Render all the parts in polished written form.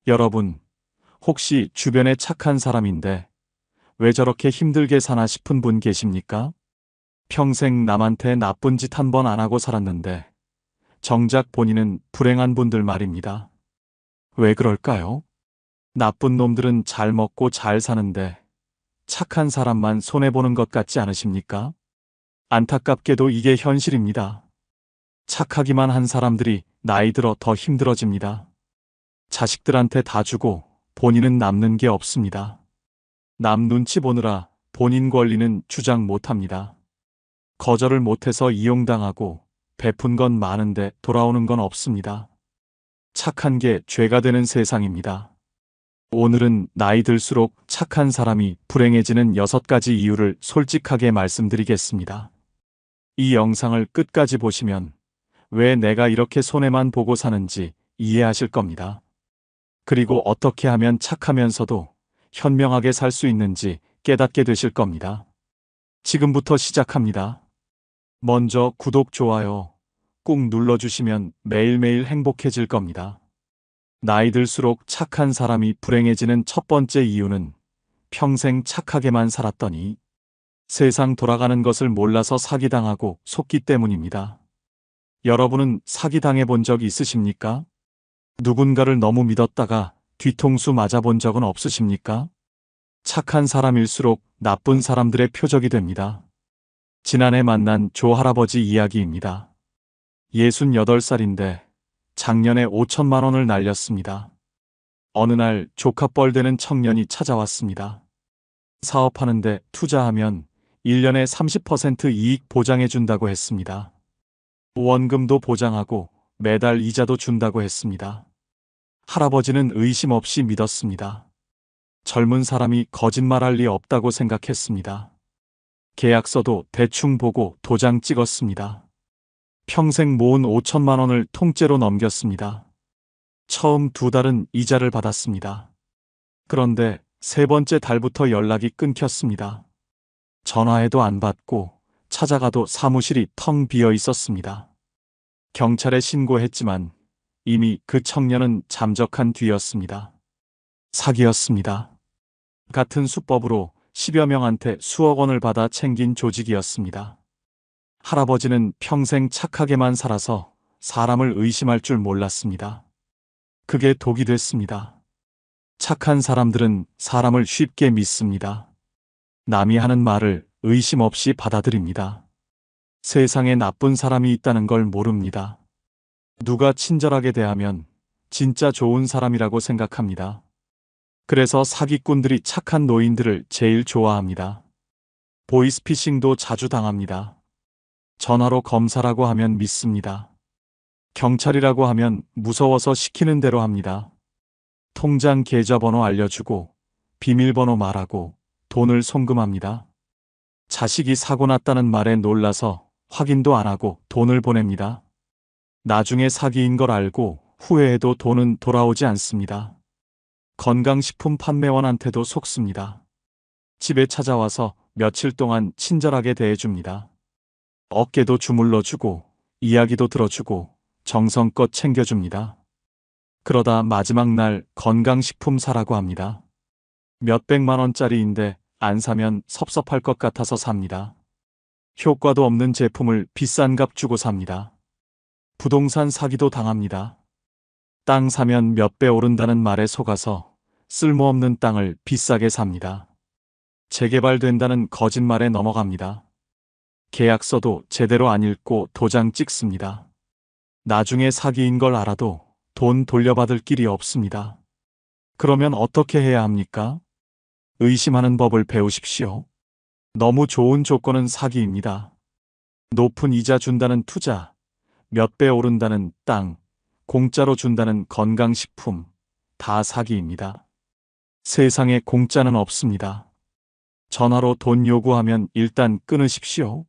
여러분, 혹시 주변에 착한 사람인데 왜 저렇게 힘들게 사나 싶은 분 계십니까? 평생 남한테 나쁜 짓 한 번 안 하고 살았는데 정작 본인은 불행한 분들 말입니다. 왜 그럴까요? 나쁜 놈들은 잘 먹고 잘 사는데 착한 사람만 손해보는 것 같지 않으십니까? 안타깝게도 이게 현실입니다. 착하기만 한 사람들이 나이 들어 더 힘들어집니다. 자식들한테 다 주고 본인은 남는 게 없습니다. 남 눈치 보느라 본인 권리는 주장 못합니다. 거절을 못해서 이용당하고 베푼 건 많은데 돌아오는 건 없습니다. 착한 게 죄가 되는 세상입니다. 오늘은 나이 들수록 착한 사람이 불행해지는 6가지 이유를 솔직하게 말씀드리겠습니다. 이 영상을 끝까지 보시면 왜 내가 이렇게 손해만 보고 사는지 이해하실 겁니다. 그리고 어떻게 하면 착하면서도 현명하게 살 수 있는지 깨닫게 되실 겁니다. 지금부터 시작합니다. 먼저 구독, 좋아요 꾹 눌러주시면 매일매일 행복해질 겁니다. 나이 들수록 착한 사람이 불행해지는 첫 번째 이유는 평생 착하게만 살았더니 세상 돌아가는 것을 몰라서 사기당하고 속기 때문입니다. 여러분은 사기당해 본 적 있으십니까? 누군가를 너무 믿었다가 뒤통수 맞아본 적은 없으십니까? 착한 사람일수록 나쁜 사람들의 표적이 됩니다. 지난해 만난 조 할아버지 이야기입니다. 68살인데 작년에 5천만 원을 날렸습니다. 어느 날 조카뻘 되는 청년이 찾아왔습니다. 사업하는데 투자하면 1년에 30% 이익 보장해준다고 했습니다. 원금도 보장하고 매달 이자도 준다고 했습니다. 할아버지는 의심 없이 믿었습니다. 젊은 사람이 거짓말할 리 없다고 생각했습니다. 계약서도 대충 보고 도장 찍었습니다. 평생 모은 5천만 원을 통째로 넘겼습니다. 처음 2달은 이자를 받았습니다. 그런데 3번째 달부터 연락이 끊겼습니다. 전화해도 안 받고 찾아가도 사무실이 텅 비어 있었습니다. 경찰에 신고했지만 이미 그 청년은 잠적한 뒤였습니다. 사기였습니다. 같은 수법으로 10여 명한테 수억 원을 받아 챙긴 조직이었습니다. 할아버지는 평생 착하게만 살아서 사람을 의심할 줄 몰랐습니다. 그게 독이 됐습니다. 착한 사람들은 사람을 쉽게 믿습니다. 남이 하는 말을 의심 없이 받아들입니다. 세상에 나쁜 사람이 있다는 걸 모릅니다. 누가 친절하게 대하면 진짜 좋은 사람이라고 생각합니다. 그래서 사기꾼들이 착한 노인들을 제일 좋아합니다. 보이스피싱도 자주 당합니다. 전화로 검사라고 하면 믿습니다. 경찰이라고 하면 무서워서 시키는 대로 합니다. 통장 계좌번호 알려주고 비밀번호 말하고 돈을 송금합니다. 자식이 사고 났다는 말에 놀라서 확인도 안 하고 돈을 보냅니다. 나중에 사기인 걸 알고 후회해도 돈은 돌아오지 않습니다. 건강식품 판매원한테도 속습니다. 집에 찾아와서 며칠 동안 친절하게 대해줍니다. 어깨도 주물러주고 이야기도 들어주고 정성껏 챙겨줍니다. 그러다 마지막 날 건강식품 사라고 합니다. 몇백만 원짜리인데 안 사면 섭섭할 것 같아서 삽니다. 효과도 없는 제품을 비싼 값 주고 삽니다. 부동산 사기도 당합니다. 땅 사면 몇 배 오른다는 말에 속아서 쓸모없는 땅을 비싸게 삽니다. 재개발된다는 거짓말에 넘어갑니다. 계약서도 제대로 안 읽고 도장 찍습니다. 나중에 사기인 걸 알아도 돈 돌려받을 길이 없습니다. 그러면 어떻게 해야 합니까? 의심하는 법을 배우십시오. 너무 좋은 조건은 사기입니다. 높은 이자 준다는 투자, 몇 배 오른다는 땅, 공짜로 준다는 건강식품, 다 사기입니다. 세상에 공짜는 없습니다. 전화로 돈 요구하면 일단 끊으십시오.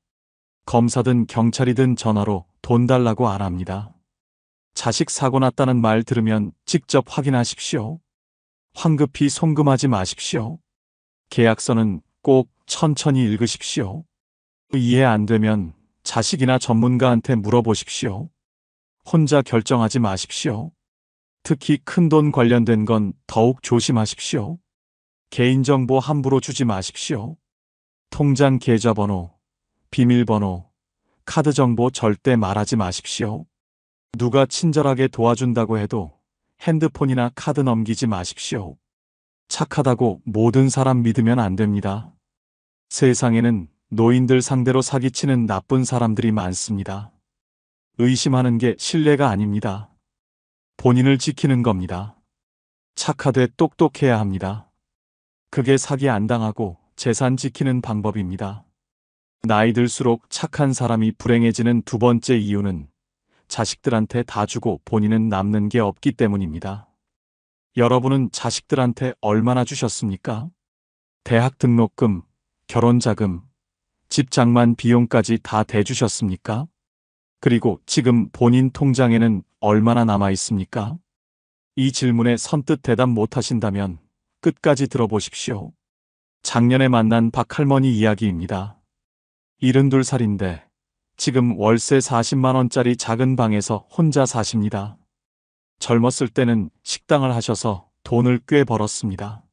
검사든 경찰이든 전화로 돈 달라고 안 합니다. 자식 사고 났다는 말 들으면 직접 확인하십시오. 황급히 송금하지 마십시오. 계약서는 꼭 천천히 읽으십시오. 이해 안 되면 자식이나 전문가한테 물어보십시오. 혼자 결정하지 마십시오. 특히 큰돈 관련된 건 더욱 조심하십시오. 개인정보 함부로 주지 마십시오. 통장 계좌번호, 비밀번호, 카드 정보 절대 말하지 마십시오. 누가 친절하게 도와준다고 해도 핸드폰이나 카드 넘기지 마십시오. 착하다고 모든 사람 믿으면 안 됩니다. 세상에는 노인들 상대로 사기치는 나쁜 사람들이 많습니다. 의심하는 게 신뢰가 아닙니다. 본인을 지키는 겁니다. 착하되 똑똑해야 합니다. 그게 사기 안 당하고 재산 지키는 방법입니다. 나이 들수록 착한 사람이 불행해지는 두 번째 이유는 자식들한테 다 주고 본인은 남는 게 없기 때문입니다. 여러분은 자식들한테 얼마나 주셨습니까? 대학 등록금, 결혼자금, 집 장만 비용까지 다 대주셨습니까? 그리고 지금 본인 통장에는 얼마나 남아 있습니까? 이 질문에 선뜻 대답 못 하신다면 끝까지 들어보십시오. 작년에 만난 박할머니 이야기입니다. 72살인데 지금 월세 40만 원짜리 작은 방에서 혼자 사십니다. 젊었을 때는 식당을 하셔서 돈을 꽤 벌었습니다.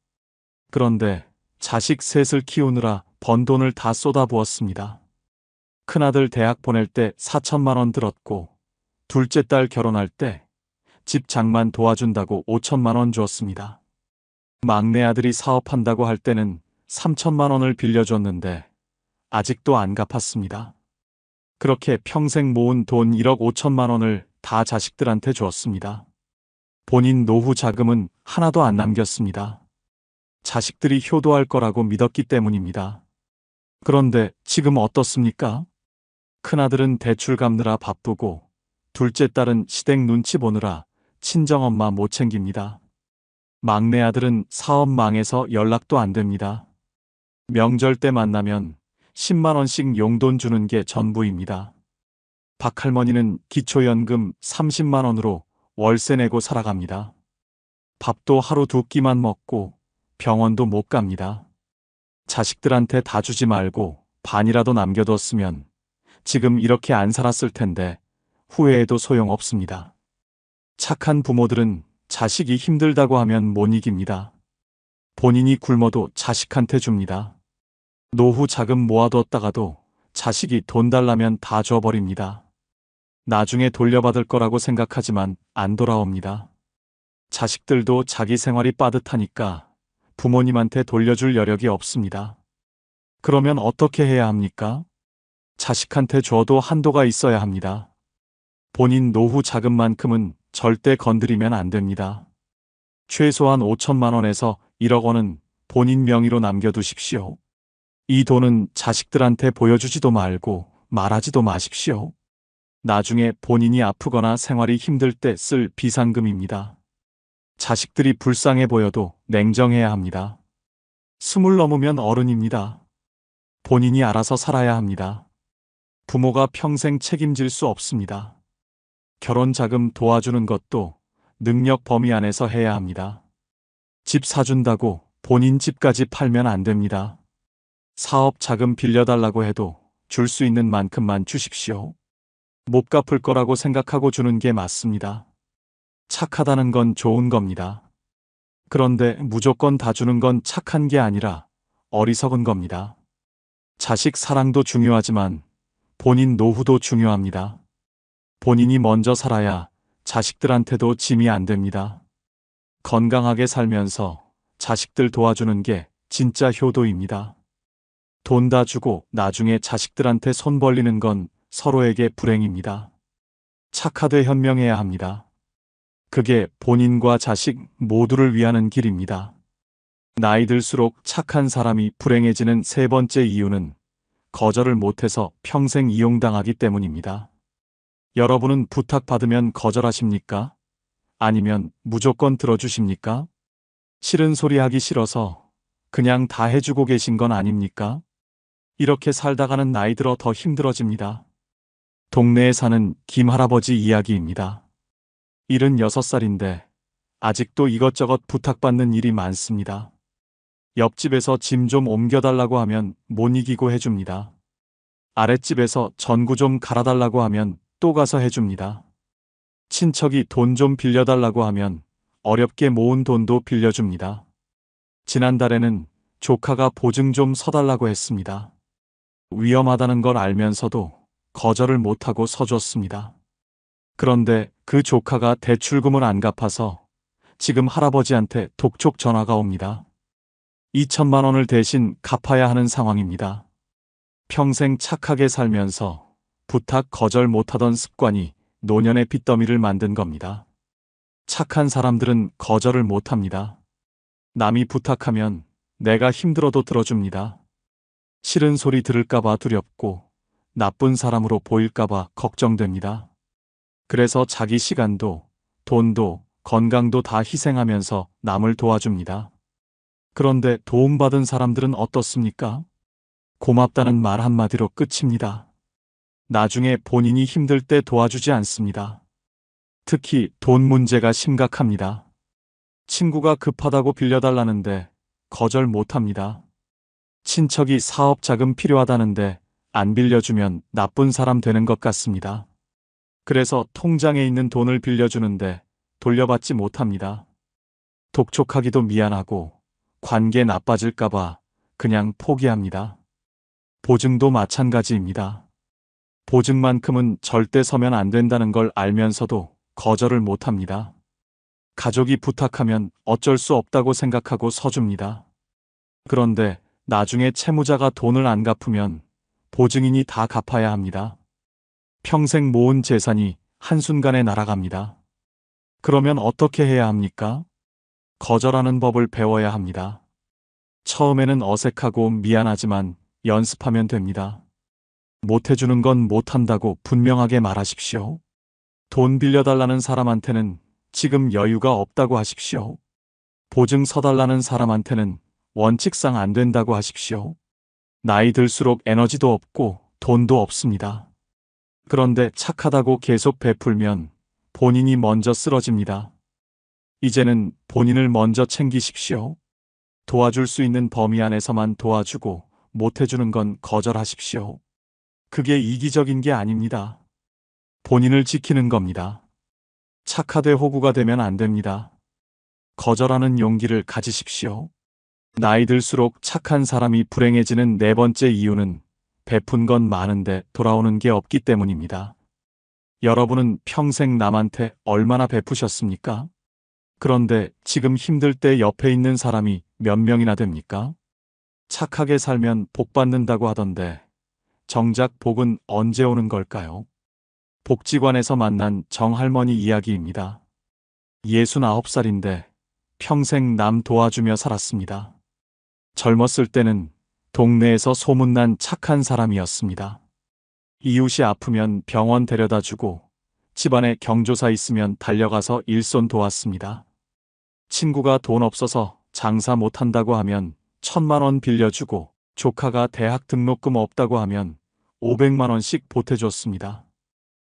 그런데 자식 셋을 키우느라 번 돈을 다 쏟아부었습니다. 큰아들 대학 보낼 때 4천만 원 들었고 둘째 딸 결혼할 때 집 장만 도와준다고 5천만 원 주었습니다. 막내 아들이 사업한다고 할 때는 3천만 원을 빌려줬는데 아직도 안 갚았습니다. 그렇게 평생 모은 돈 1억 5천만 원을 다 자식들한테 주었습니다. 본인 노후 자금은 하나도 안 남겼습니다. 자식들이 효도할 거라고 믿었기 때문입니다. 그런데 지금 어떻습니까? 큰아들은 대출 갚느라 바쁘고 둘째 딸은 시댁 눈치 보느라 친정엄마 못 챙깁니다. 막내 아들은 사업 망해서 연락도 안 됩니다. 명절 때 만나면 10만 원씩 용돈 주는 게 전부입니다. 박할머니는 기초연금 30만 원으로 월세 내고 살아갑니다. 밥도 하루 두 끼만 먹고 병원도 못 갑니다. 자식들한테 다 주지 말고 반이라도 남겨뒀으면 지금 이렇게 안 살았을 텐데 후회해도 소용없습니다. 착한 부모들은 자식이 힘들다고 하면 못 이깁니다. 본인이 굶어도 자식한테 줍니다. 노후 자금 모아뒀다가도 자식이 돈 달라면 다 줘버립니다. 나중에 돌려받을 거라고 생각하지만 안 돌아옵니다. 자식들도 자기 생활이 빠듯하니까 부모님한테 돌려줄 여력이 없습니다. 그러면 어떻게 해야 합니까? 자식한테 줘도 한도가 있어야 합니다. 본인 노후 자금만큼은 절대 건드리면 안 됩니다. 최소한 5천만 원에서 1억 원은 본인 명의로 남겨두십시오. 이 돈은 자식들한테 보여주지도 말고 말하지도 마십시오. 나중에 본인이 아프거나 생활이 힘들 때 쓸 비상금입니다. 자식들이 불쌍해 보여도 냉정해야 합니다. 20 넘으면 어른입니다. 본인이 알아서 살아야 합니다. 부모가 평생 책임질 수 없습니다. 결혼 자금 도와주는 것도 능력 범위 안에서 해야 합니다. 집 사준다고 본인 집까지 팔면 안 됩니다. 사업 자금 빌려달라고 해도 줄 수 있는 만큼만 주십시오. 못 갚을 거라고 생각하고 주는 게 맞습니다. 착하다는 건 좋은 겁니다. 그런데 무조건 다 주는 건 착한 게 아니라 어리석은 겁니다. 자식 사랑도 중요하지만 본인 노후도 중요합니다. 본인이 먼저 살아야 자식들한테도 짐이 안 됩니다. 건강하게 살면서 자식들 도와주는 게 진짜 효도입니다. 돈 다 주고 나중에 자식들한테 손 벌리는 건 서로에게 불행입니다. 착하되 현명해야 합니다. 그게 본인과 자식 모두를 위하는 길입니다. 나이 들수록 착한 사람이 불행해지는 세 번째 이유는 거절을 못해서 평생 이용당하기 때문입니다. 여러분은 부탁받으면 거절하십니까? 아니면 무조건 들어주십니까? 싫은 소리 하기 싫어서 그냥 다 해주고 계신 건 아닙니까? 이렇게 살다가는 나이 들어 더 힘들어집니다. 동네에 사는 김할아버지 이야기입니다. 76살인데 아직도 이것저것 부탁받는 일이 많습니다. 옆집에서 짐 좀 옮겨달라고 하면 못 이기고 해줍니다. 아랫집에서 전구 좀 갈아달라고 하면 또 가서 해줍니다. 친척이 돈 좀 빌려달라고 하면 어렵게 모은 돈도 빌려줍니다. 지난달에는 조카가 보증 좀 서달라고 했습니다. 위험하다는 걸 알면서도 거절을 못하고 서줬습니다. 그런데 그 조카가 대출금을 안 갚아서 지금 할아버지한테 독촉 전화가 옵니다. 2천만 원을 대신 갚아야 하는 상황입니다. 평생 착하게 살면서 부탁 거절 못하던 습관이 노년의 빚더미를 만든 겁니다. 착한 사람들은 거절을 못합니다. 남이 부탁하면 내가 힘들어도 들어줍니다. 싫은 소리 들을까봐 두렵고 나쁜 사람으로 보일까봐 걱정됩니다. 그래서 자기 시간도 돈도 건강도 다 희생하면서 남을 도와줍니다. 그런데 도움받은 사람들은 어떻습니까? 고맙다는 말 한마디로 끝입니다. 나중에 본인이 힘들 때 도와주지 않습니다. 특히 돈 문제가 심각합니다. 친구가 급하다고 빌려달라는데 거절 못합니다. 친척이 사업 자금 필요하다는데 안 빌려주면 나쁜 사람 되는 것 같습니다. 그래서 통장에 있는 돈을 빌려주는데 돌려받지 못합니다. 독촉하기도 미안하고 관계 나빠질까봐 그냥 포기합니다. 보증도 마찬가지입니다. 보증만큼은 절대 서면 안 된다는 걸 알면서도 거절을 못합니다. 가족이 부탁하면 어쩔 수 없다고 생각하고 서줍니다. 그런데 나중에 채무자가 돈을 안 갚으면 보증인이 다 갚아야 합니다. 평생 모은 재산이 한순간에 날아갑니다. 그러면 어떻게 해야 합니까? 거절하는 법을 배워야 합니다. 처음에는 어색하고 미안하지만 연습하면 됩니다. 못해주는 건 못한다고 분명하게 말하십시오. 돈 빌려달라는 사람한테는 지금 여유가 없다고 하십시오. 보증 서달라는 사람한테는 원칙상 안 된다고 하십시오. 나이 들수록 에너지도 없고 돈도 없습니다. 그런데 착하다고 계속 베풀면 본인이 먼저 쓰러집니다. 이제는 본인을 먼저 챙기십시오. 도와줄 수 있는 범위 안에서만 도와주고 못해주는 건 거절하십시오. 그게 이기적인 게 아닙니다. 본인을 지키는 겁니다. 착하되 호구가 되면 안 됩니다. 거절하는 용기를 가지십시오. 나이 들수록 착한 사람이 불행해지는 네 번째 이유는 베푼 건 많은데 돌아오는 게 없기 때문입니다. 여러분은 평생 남한테 얼마나 베푸셨습니까? 그런데 지금 힘들 때 옆에 있는 사람이 몇 명이나 됩니까? 착하게 살면 복 받는다고 하던데 정작 복은 언제 오는 걸까요? 복지관에서 만난 정할머니 이야기입니다. 69살인데 평생 남 도와주며 살았습니다. 젊었을 때는 동네에서 소문난 착한 사람이었습니다. 이웃이 아프면 병원 데려다 주고 집안에 경조사 있으면 달려가서 일손 도왔습니다. 친구가 돈 없어서 장사 못한다고 하면 1,000만 원 빌려주고 조카가 대학 등록금 없다고 하면 500만 원씩 보태줬습니다.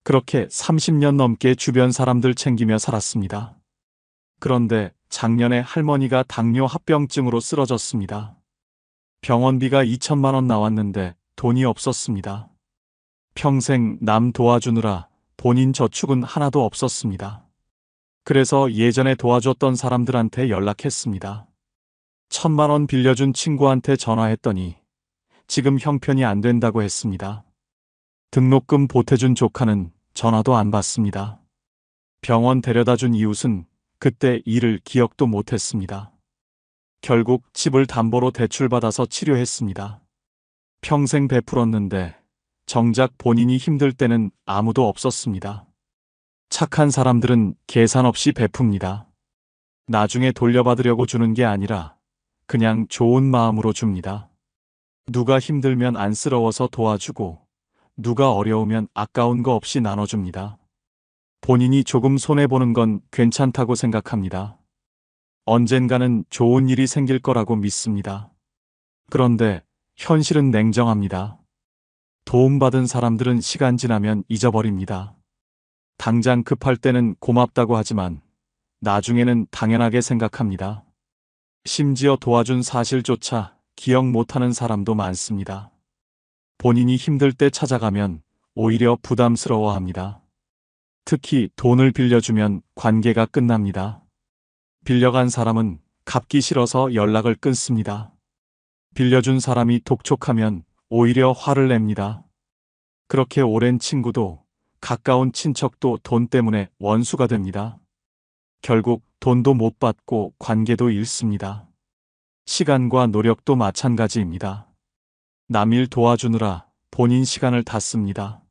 그렇게 30년 넘게 주변 사람들 챙기며 살았습니다. 그런데 작년에 할머니가 당뇨 합병증으로 쓰러졌습니다. 병원비가 2천만 원 나왔는데 돈이 없었습니다. 평생 남 도와주느라 본인 저축은 하나도 없었습니다. 그래서 예전에 도와줬던 사람들한테 연락했습니다. 1,000만 원 빌려준 친구한테 전화했더니 지금 형편이 안 된다고 했습니다. 등록금 보태준 조카는 전화도 안 받습니다. 병원 데려다 준 이웃은 그때 일을 기억도 못했습니다. 결국 집을 담보로 대출받아서 치료했습니다. 평생 베풀었는데 정작 본인이 힘들 때는 아무도 없었습니다. 착한 사람들은 계산 없이 베풉니다. 나중에 돌려받으려고 주는 게 아니라 그냥 좋은 마음으로 줍니다. 누가 힘들면 안쓰러워서 도와주고 누가 어려우면 아까운 거 없이 나눠줍니다. 본인이 조금 손해보는 건 괜찮다고 생각합니다. 언젠가는 좋은 일이 생길 거라고 믿습니다. 그런데 현실은 냉정합니다. 도움받은 사람들은 시간 지나면 잊어버립니다. 당장 급할 때는 고맙다고 하지만 나중에는 당연하게 생각합니다. 심지어 도와준 사실조차 기억 못하는 사람도 많습니다. 본인이 힘들 때 찾아가면 오히려 부담스러워합니다. 특히 돈을 빌려주면 관계가 끝납니다. 빌려간 사람은 갚기 싫어서 연락을 끊습니다. 빌려준 사람이 독촉하면 오히려 화를 냅니다. 그렇게 오랜 친구도 가까운 친척도 돈 때문에 원수가 됩니다. 결국 돈도 못 받고 관계도 잃습니다. 시간과 노력도 마찬가지입니다. 남일 도와주느라 본인 시간을 다 씁니다.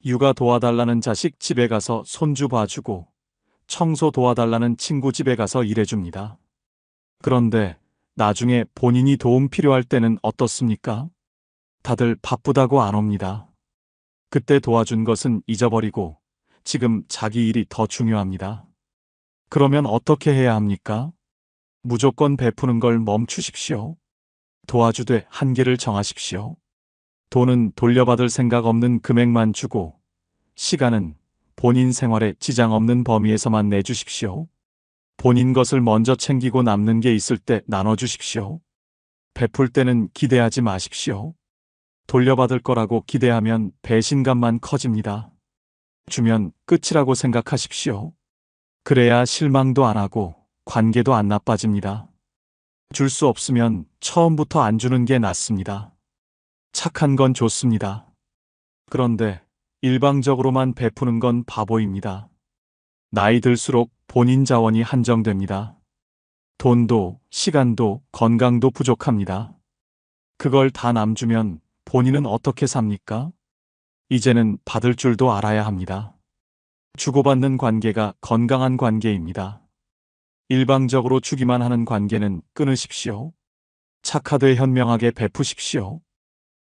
육아 도와달라는 자식 집에 가서 손주 봐주고 청소 도와달라는 친구 집에 가서 일해줍니다. 그런데 나중에 본인이 도움 필요할 때는 어떻습니까? 다들 바쁘다고 안 옵니다. 그때 도와준 것은 잊어버리고 지금 자기 일이 더 중요합니다. 그러면 어떻게 해야 합니까? 무조건 베푸는 걸 멈추십시오. 도와주되 한계를 정하십시오. 돈은 돌려받을 생각 없는 금액만 주고 시간은 본인 생활에 지장 없는 범위에서만 내주십시오. 본인 것을 먼저 챙기고 남는 게 있을 때 나눠주십시오. 베풀 때는 기대하지 마십시오. 돌려받을 거라고 기대하면 배신감만 커집니다. 주면 끝이라고 생각하십시오. 그래야 실망도 안 하고 관계도 안 나빠집니다. 줄 수 없으면 처음부터 안 주는 게 낫습니다. 착한 건 좋습니다. 그런데 일방적으로만 베푸는 건 바보입니다. 나이 들수록 본인 자원이 한정됩니다. 돈도, 시간도, 건강도 부족합니다. 그걸 다 남주면 본인은 어떻게 삽니까? 이제는 받을 줄도 알아야 합니다. 주고받는 관계가 건강한 관계입니다. 일방적으로 주기만 하는 관계는 끊으십시오. 착하되 현명하게 베푸십시오.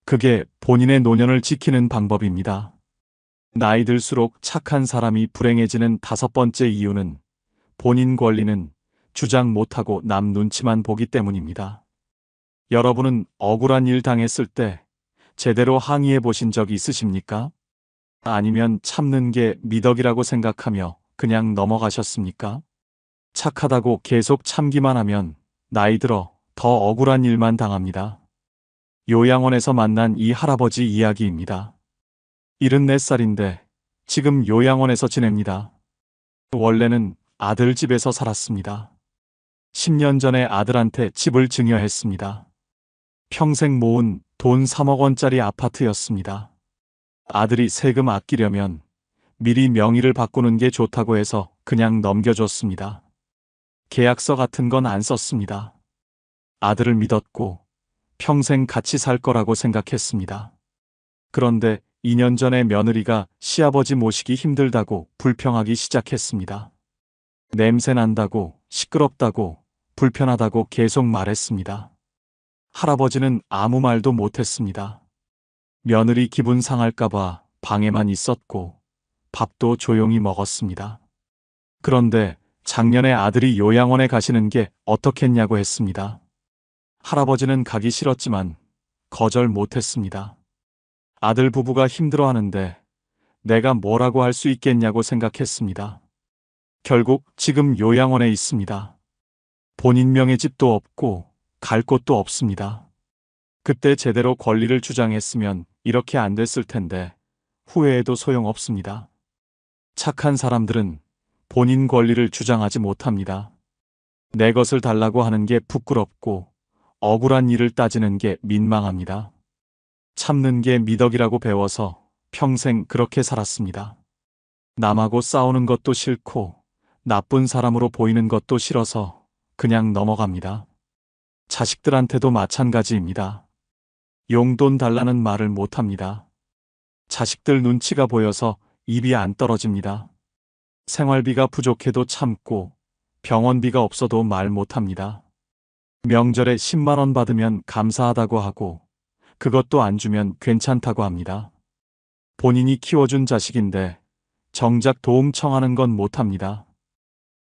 그게 본인의 노년을 지키는 방법입니다. 나이 들수록 착한 사람이 불행해지는 5번째 이유는 본인 권리는 주장 못하고 남 눈치만 보기 때문입니다. 여러분은 억울한 일 당했을 때 제대로 항의해 보신 적 있으십니까? 아니면 참는 게 미덕이라고 생각하며 그냥 넘어가셨습니까? 착하다고 계속 참기만 하면 나이 들어 더 억울한 일만 당합니다. 요양원에서 만난 이 할아버지 이야기입니다. 74살인데 지금 요양원에서 지냅니다. 원래는 아들 집에서 살았습니다. 10년 전에 아들한테 집을 증여했습니다. 평생 모은 돈 3억 원짜리 아파트였습니다. 아들이 세금 아끼려면 미리 명의를 바꾸는 게 좋다고 해서 그냥 넘겨줬습니다. 계약서 같은 건 안 썼습니다. 아들을 믿었고 평생 같이 살 거라고 생각했습니다. 그런데 2년 전에 며느리가 시아버지 모시기 힘들다고 불평하기 시작했습니다. 냄새 난다고, 시끄럽다고, 불편하다고 계속 말했습니다. 할아버지는 아무 말도 못했습니다. 며느리 기분 상할까봐 방에만 있었고 밥도 조용히 먹었습니다. 그런데 작년에 아들이 요양원에 가시는 게 어떻겠냐고 했습니다. 할아버지는 가기 싫었지만 거절 못했습니다. 아들 부부가 힘들어하는데 내가 뭐라고 할 수 있겠냐고 생각했습니다. 결국 지금 요양원에 있습니다. 본인 명의 집도 없고 갈 곳도 없습니다. 그때 제대로 권리를 주장했으면 이렇게 안 됐을 텐데 후회해도 소용없습니다. 착한 사람들은 본인 권리를 주장하지 못합니다. 내 것을 달라고 하는 게 부끄럽고 억울한 일을 따지는 게 민망합니다. 참는 게 미덕이라고 배워서 평생 그렇게 살았습니다. 남하고 싸우는 것도 싫고 나쁜 사람으로 보이는 것도 싫어서 그냥 넘어갑니다. 자식들한테도 마찬가지입니다. 용돈 달라는 말을 못합니다. 자식들 눈치가 보여서 입이 안 떨어집니다. 생활비가 부족해도 참고 병원비가 없어도 말 못합니다. 명절에 10만 원 받으면 감사하다고 하고 그것도 안 주면 괜찮다고 합니다. 본인이 키워준 자식인데 정작 도움 청하는 건 못합니다.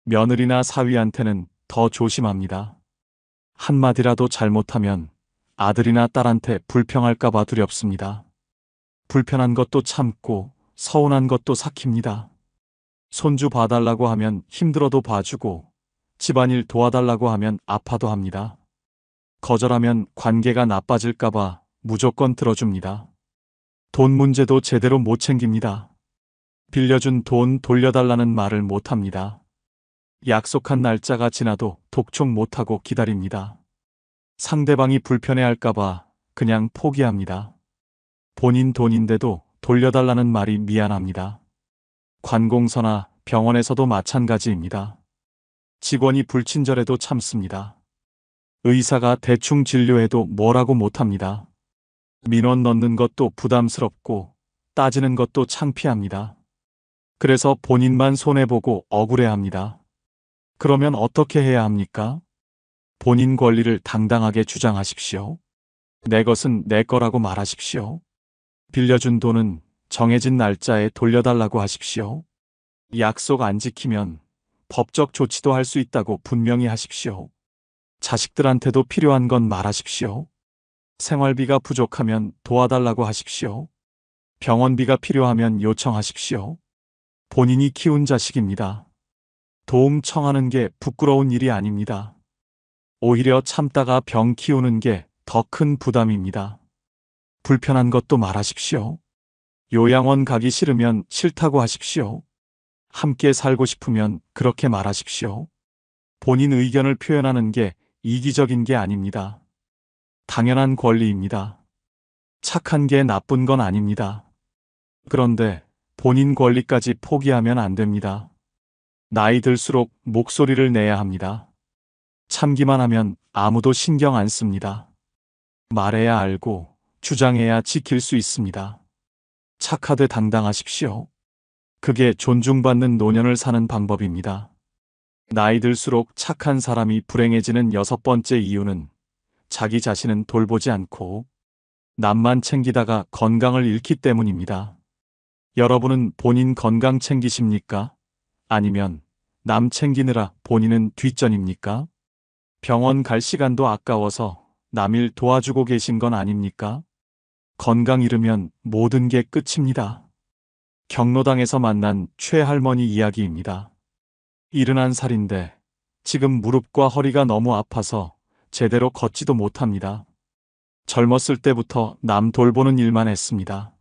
며느리나 사위한테는 더 조심합니다. 한마디라도 잘못하면 아들이나 딸한테 불평할까봐 두렵습니다. 불편한 것도 참고 서운한 것도 삭힙니다. 손주 봐달라고 하면 힘들어도 봐주고 집안일 도와달라고 하면 아파도 합니다. 거절하면 관계가 나빠질까봐 무조건 들어줍니다. 돈 문제도 제대로 못 챙깁니다. 빌려준 돈 돌려달라는 말을 못합니다. 약속한 날짜가 지나도 독촉 못하고 기다립니다. 상대방이 불편해할까봐 그냥 포기합니다. 본인 돈인데도 돌려달라는 말이 미안합니다. 관공서나 병원에서도 마찬가지입니다. 직원이 불친절해도 참습니다. 의사가 대충 진료해도 뭐라고 못합니다. 민원 넣는 것도 부담스럽고 따지는 것도 창피합니다. 그래서 본인만 손해보고 억울해합니다. 그러면 어떻게 해야 합니까? 본인 권리를 당당하게 주장하십시오. 내 것은 내 거라고 말하십시오. 빌려준 돈은 정해진 날짜에 돌려달라고 하십시오. 약속 안 지키면 법적 조치도 할 수 있다고 분명히 하십시오. 자식들한테도 필요한 건 말하십시오. 생활비가 부족하면 도와달라고 하십시오. 병원비가 필요하면 요청하십시오. 본인이 키운 자식입니다. 도움 청하는 게 부끄러운 일이 아닙니다. 오히려 참다가 병 키우는 게 더 큰 부담입니다. 불편한 것도 말하십시오. 요양원 가기 싫으면 싫다고 하십시오. 함께 살고 싶으면 그렇게 말하십시오. 본인 의견을 표현하는 게 이기적인 게 아닙니다. 당연한 권리입니다. 착한 게 나쁜 건 아닙니다. 그런데 본인 권리까지 포기하면 안 됩니다. 나이 들수록 목소리를 내야 합니다. 참기만 하면 아무도 신경 안 씁니다. 말해야 알고 주장해야 지킬 수 있습니다. 착하되 당당하십시오. 그게 존중받는 노년을 사는 방법입니다. 나이 들수록 착한 사람이 불행해지는 6번째 이유는 자기 자신은 돌보지 않고 남만 챙기다가 건강을 잃기 때문입니다. 여러분은 본인 건강 챙기십니까? 아니면 남 챙기느라 본인은 뒷전입니까? 병원 갈 시간도 아까워서 남일 도와주고 계신 건 아닙니까? 건강 잃으면 모든 게 끝입니다. 경로당에서 만난 최할머니 이야기입니다. 71살인데 지금 무릎과 허리가 너무 아파서 제대로 걷지도 못합니다. 젊었을 때부터 남 돌보는 일만 했습니다.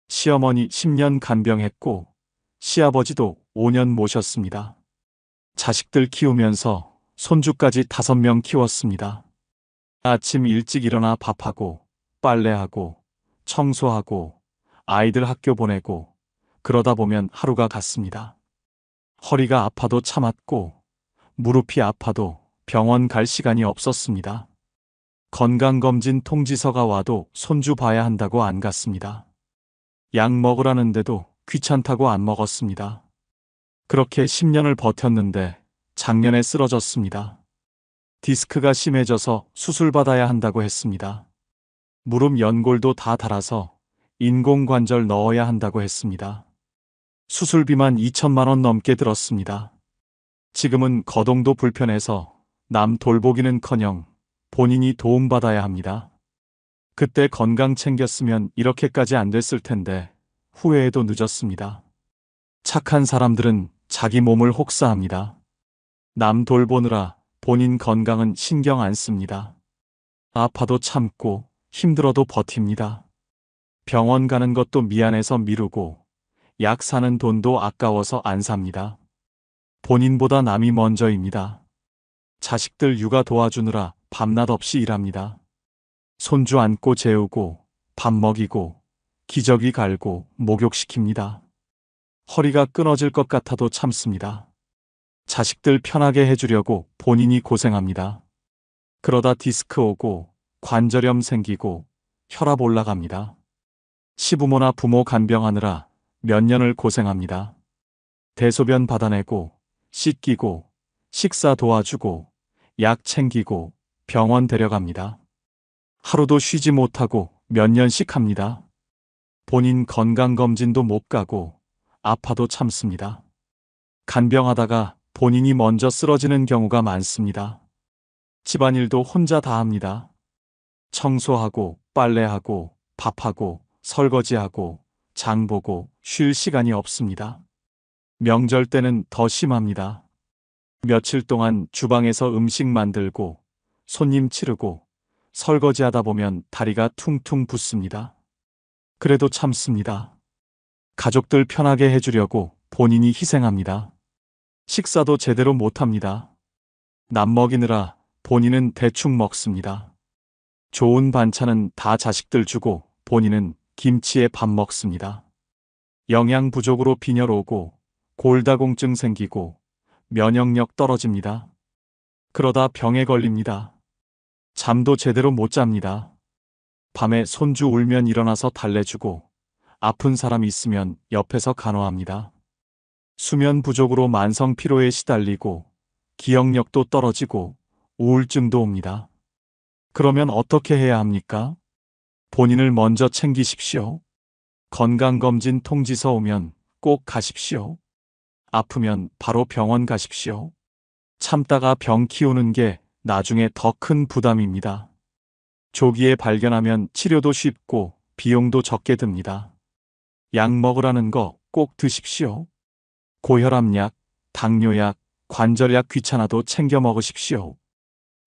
시어머니 10년 간병했고 시아버지도 5년 모셨습니다. 자식들 키우면서 손주까지 5명 키웠습니다. 아침 일찍 일어나 밥하고 빨래하고 청소하고 아이들 학교 보내고 그러다 보면 하루가 갔습니다. 허리가 아파도 참았고 무릎이 아파도 병원 갈 시간이 없었습니다. 건강검진 통지서가 와도 손주 봐야 한다고 안 갔습니다. 약 먹으라는데도 귀찮다고 안 먹었습니다. 그렇게 10년을 버텼는데 작년에 쓰러졌습니다. 디스크가 심해져서 수술받아야 한다고 했습니다. 무릎 연골도 다 닳아서 인공관절 넣어야 한다고 했습니다. 수술비만 2천만 원 넘게 들었습니다. 지금은 거동도 불편해서 남 돌보기는커녕 본인이 도움받아야 합니다. 그때 건강 챙겼으면 이렇게까지 안 됐을 텐데 후회해도 늦었습니다. 착한 사람들은 자기 몸을 혹사합니다. 남 돌보느라 본인 건강은 신경 안 씁니다. 아파도 참고 힘들어도 버팁니다. 병원 가는 것도 미안해서 미루고 약 사는 돈도 아까워서 안 삽니다. 본인보다 남이 먼저입니다. 자식들 육아 도와주느라 밤낮 없이 일합니다. 손주 안고 재우고 밥 먹이고 기저귀 갈고 목욕시킵니다. 허리가 끊어질 것 같아도 참습니다. 자식들 편하게 해주려고 본인이 고생합니다. 그러다 디스크 오고 관절염 생기고 혈압 올라갑니다. 시부모나 부모 간병하느라 몇 년을 고생합니다. 대소변 받아내고 씻기고 식사 도와주고 약 챙기고 병원 데려갑니다. 하루도 쉬지 못하고 몇 년씩 합니다. 본인 건강검진도 못 가고 아파도 참습니다. 간병하다가 본인이 먼저 쓰러지는 경우가 많습니다. 집안일도 혼자 다 합니다. 청소하고 빨래하고 밥하고 설거지하고 장보고 쉴 시간이 없습니다. 명절 때는 더 심합니다. 며칠 동안 주방에서 음식 만들고 손님 치르고 설거지하다 보면 다리가 퉁퉁 붓습니다. 그래도 참습니다. 가족들 편하게 해주려고 본인이 희생합니다. 식사도 제대로 못합니다. 남 먹이느라 본인은 대충 먹습니다. 좋은 반찬은 다 자식들 주고 본인은 김치에 밥 먹습니다. 영양 부족으로 빈혈 오고 골다공증 생기고 면역력 떨어집니다. 그러다 병에 걸립니다. 잠도 제대로 못 잡니다. 밤에 손주 울면 일어나서 달래주고 아픈 사람 있으면 옆에서 간호합니다. 수면 부족으로 만성 피로에 시달리고 기억력도 떨어지고 우울증도 옵니다. 그러면 어떻게 해야 합니까? 본인을 먼저 챙기십시오. 건강검진 통지서 오면 꼭 가십시오. 아프면 바로 병원 가십시오. 참다가 병 키우는 게 나중에 더 큰 부담입니다. 조기에 발견하면 치료도 쉽고 비용도 적게 듭니다. 약 먹으라는 거 꼭 드십시오. 고혈압약, 당뇨약, 관절약 귀찮아도 챙겨 먹으십시오.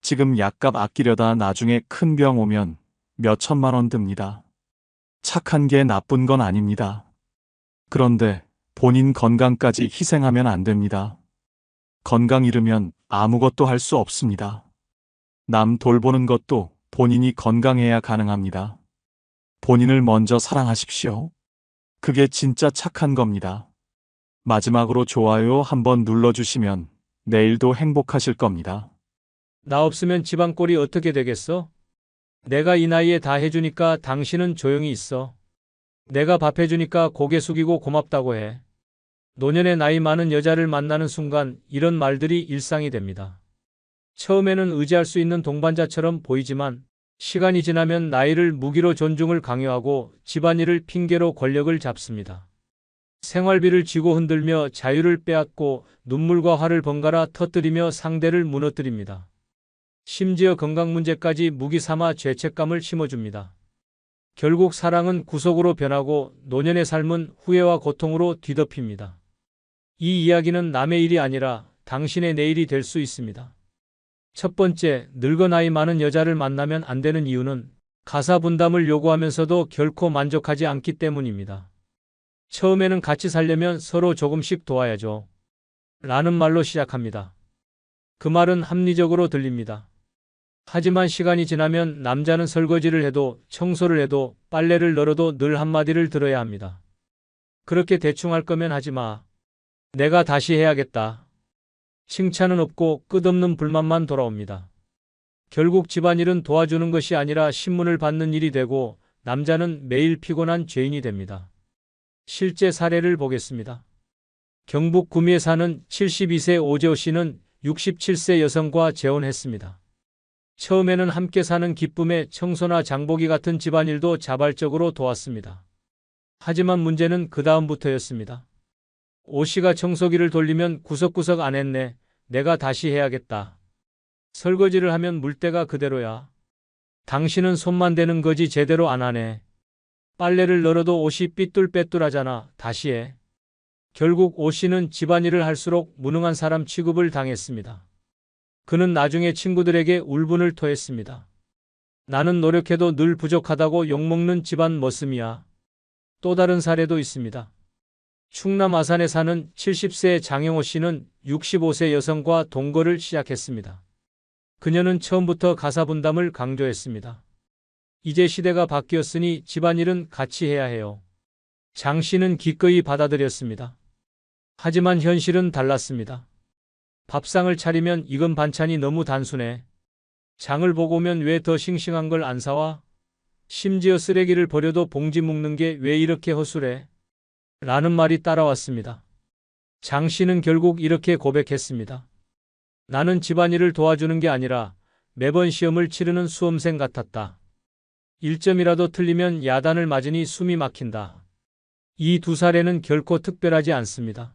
지금 약값 아끼려다 나중에 큰 병 오면 몇 천만 원 듭니다. 착한 게 나쁜 건 아닙니다. 그런데 본인 건강까지 희생하면 안 됩니다. 건강 잃으면 아무것도 할 수 없습니다. 남 돌보는 것도 본인이 건강해야 가능합니다. 본인을 먼저 사랑하십시오. 그게 진짜 착한 겁니다. 마지막으로 좋아요 한번 눌러주시면 내일도 행복하실 겁니다. 나 없으면 집안 꼴이 어떻게 되겠어? 내가 이 나이에 다 해주니까 당신은 조용히 있어. 내가 밥 해주니까 고개 숙이고 고맙다고 해. 노년의 나이 많은 여자를 만나는 순간 이런 말들이 일상이 됩니다. 처음에는 의지할 수 있는 동반자처럼 보이지만 시간이 지나면 나이를 무기로 존중을 강요하고 집안일을 핑계로 권력을 잡습니다. 생활비를 쥐고 흔들며 자유를 빼앗고 눈물과 화를 번갈아 터뜨리며 상대를 무너뜨립니다. 심지어 건강 문제까지 무기 삼아 죄책감을 심어줍니다. 결국 사랑은 구속으로 변하고 노년의 삶은 후회와 고통으로 뒤덮입니다. 이 이야기는 남의 일이 아니라 당신의 내일이 될 수 있습니다. 첫 번째, 늙어 나이 많은 여자를 만나면 안 되는 이유는 가사 분담을 요구하면서도 결코 만족하지 않기 때문입니다. 처음에는 같이 살려면 서로 조금씩 도와야죠. 라는 말로 시작합니다. 그 말은 합리적으로 들립니다. 하지만 시간이 지나면 남자는 설거지를 해도 청소를 해도 빨래를 널어도 늘 한마디를 들어야 합니다. 그렇게 대충 할 거면 하지 마. 내가 다시 해야겠다. 칭찬은 없고 끝없는 불만만 돌아옵니다. 결국 집안일은 도와주는 것이 아니라 신문을 받는 일이 되고 남자는 매일 피곤한 죄인이 됩니다. 실제 사례를 보겠습니다. 경북 구미에 사는 72세 오재호 씨는 67세 여성과 재혼했습니다. 처음에는 함께 사는 기쁨에 청소나 장보기 같은 집안일도 자발적으로 도왔습니다. 하지만 문제는 그 다음부터였습니다. 오 씨가 청소기를 돌리면 구석구석 안 했네. 내가 다시 해야겠다. 설거지를 하면 물때가 그대로야. 당신은 손만 대는 거지 제대로 안 하네. 빨래를 널어도 옷이 삐뚤빼뚤하잖아. 다시 해. 결국 오 씨는 집안일을 할수록 무능한 사람 취급을 당했습니다. 그는 나중에 친구들에게 울분을 토했습니다. 나는 노력해도 늘 부족하다고 욕먹는 집안 머슴이야. 또 다른 사례도 있습니다. 충남 아산에 사는 70세 장영호 씨는 65세 여성과 동거를 시작했습니다. 그녀는 처음부터 가사 분담을 강조했습니다. 이제 시대가 바뀌었으니 집안일은 같이 해야 해요. 장 씨는 기꺼이 받아들였습니다. 하지만 현실은 달랐습니다. 밥상을 차리면 익은 반찬이 너무 단순해. 장을 보고 오면 왜 더 싱싱한 걸 안 사와? 심지어 쓰레기를 버려도 봉지 묶는 게 왜 이렇게 허술해? 라는 말이 따라왔습니다. 장 씨는 결국 이렇게 고백했습니다. 나는 집안일을 도와주는 게 아니라 매번 시험을 치르는 수험생 같았다. 1점이라도 틀리면 야단을 맞으니 숨이 막힌다. 이 두 사례는 결코 특별하지 않습니다.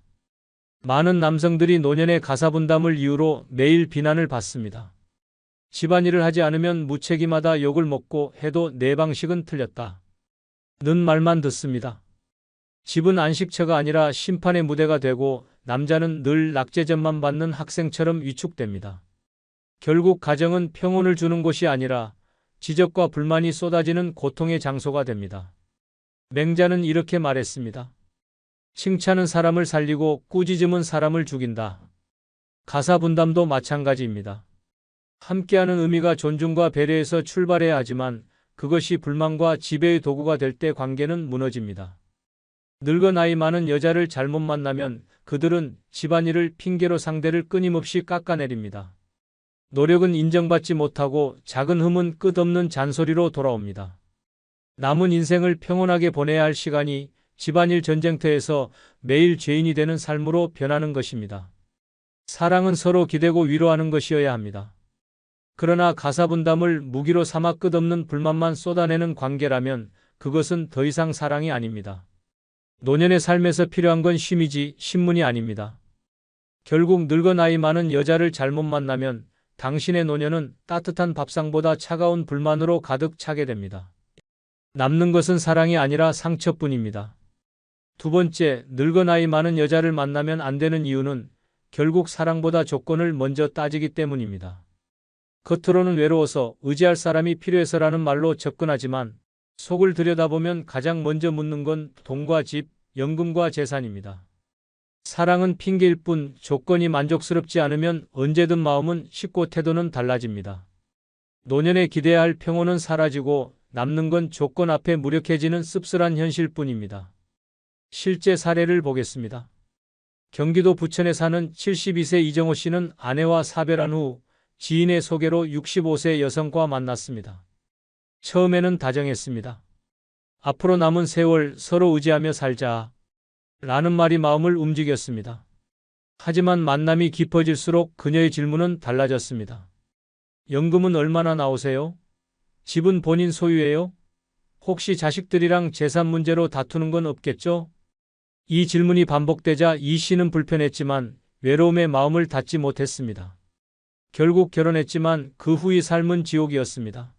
많은 남성들이 노년의 가사 분담을 이유로 매일 비난을 받습니다. 집안일을 하지 않으면 무책임하다 욕을 먹고 해도 내 방식은 틀렸다. 는 말만 듣습니다. 집은 안식처가 아니라 심판의 무대가 되고 남자는 늘 낙제점만 받는 학생처럼 위축됩니다. 결국 가정은 평온을 주는 곳이 아니라 지적과 불만이 쏟아지는 고통의 장소가 됩니다. 맹자는 이렇게 말했습니다. 칭찬은 사람을 살리고 꾸짖음은 사람을 죽인다. 가사 분담도 마찬가지입니다. 함께하는 의미가 존중과 배려에서 출발해야 하지만 그것이 불만과 지배의 도구가 될 때 관계는 무너집니다. 늙어 나이 많은 여자를 잘못 만나면 그들은 집안일을 핑계로 상대를 끊임없이 깎아내립니다. 노력은 인정받지 못하고 작은 흠은 끝없는 잔소리로 돌아옵니다. 남은 인생을 평온하게 보내야 할 시간이 집안일 전쟁터에서 매일 죄인이 되는 삶으로 변하는 것입니다. 사랑은 서로 기대고 위로하는 것이어야 합니다. 그러나 가사분담을 무기로 삼아 끝없는 불만만 쏟아내는 관계라면 그것은 더 이상 사랑이 아닙니다. 노년의 삶에서 필요한 건 쉼이지 신문이 아닙니다. 결국 늙어 나이 많은 여자를 잘못 만나면 당신의 노년은 따뜻한 밥상보다 차가운 불만으로 가득 차게 됩니다. 남는 것은 사랑이 아니라 상처뿐입니다. 두 번째, 늙어 나이 많은 여자를 만나면 안 되는 이유는 결국 사랑보다 조건을 먼저 따지기 때문입니다. 겉으로는 외로워서 의지할 사람이 필요해서라는 말로 접근하지만 속을 들여다보면 가장 먼저 묻는 건 돈과 집, 연금과 재산입니다. 사랑은 핑계일 뿐 조건이 만족스럽지 않으면 언제든 마음은 식고 태도는 달라집니다. 노년에 기대야 할 평온은 사라지고 남는 건 조건 앞에 무력해지는 씁쓸한 현실뿐입니다. 실제 사례를 보겠습니다. 경기도 부천에 사는 72세 이정호 씨는 아내와 사별한 후 지인의 소개로 65세 여성과 만났습니다. 처음에는 다정했습니다. 앞으로 남은 세월 서로 의지하며 살자 라는 말이 마음을 움직였습니다. 하지만 만남이 깊어질수록 그녀의 질문은 달라졌습니다. 연금은 얼마나 나오세요? 집은 본인 소유예요? 혹시 자식들이랑 재산 문제로 다투는 건 없겠죠? 이 질문이 반복되자 이 씨는 불편했지만 외로움에 마음을 닫지 못했습니다. 결국 결혼했지만 그 후의 삶은 지옥이었습니다.